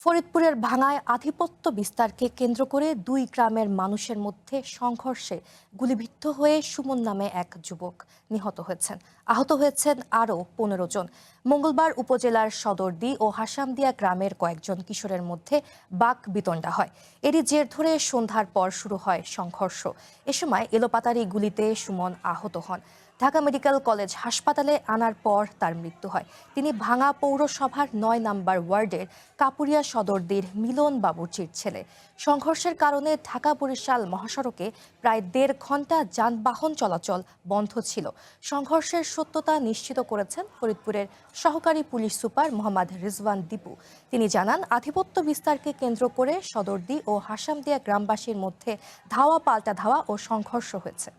ফরিদপুরের ভাঙায় আধিপত্য বিস্তারকে কেন্দ্র করে দুই গ্রামের মানুষের মধ্যে সংঘর্ষে গুলিবিদ্ধ হয়ে সুমন নামে এক যুবক নিহত হয়েছেন। আহত হয়েছেন আরও ১৫ জন। মঙ্গলবার উপজেলার সদরদি ও হাসামদিয়া গ্রামের কয়েকজন কিশোরের মধ্যে বাকবিতণ্ডা হয়। এরই জের ধরে সন্ধ্যার পর শুরু হয় সংঘর্ষ। এ সময় এলোপাতাড়ি গুলিতে সুমন আহত হন। ঢাকা মেডিকেল কলেজ হাসপাতালে আনার পর তার মৃত্যু হয়। তিনি ভাঙা পৌরসভার ৯ নম্বর ওয়ার্ডের কাপুরিয়া সদরদির মিলন বাবুর্চির ছেলে। সংঘর্ষের কারণে ঢাকা বরিশাল মহাসড়কে প্রায় ১.৫ ঘন্টা যানবাহন চলাচল বন্ধ ছিল। সংঘর্ষের সত্যতা নিশ্চিত করেছেন ফরিদপুরের সহকারী পুলিশ সুপার মোহাম্মদ রিজওয়ান দীপু। তিনি জানান, আধিপত্য বিস্তারকে কেন্দ্র করে সদরদি ও হাসামদিয়া গ্রামবাসীর মধ্যে ধাওয়া পাল্টা ধাওয়া ও সংঘর্ষ হয়েছে।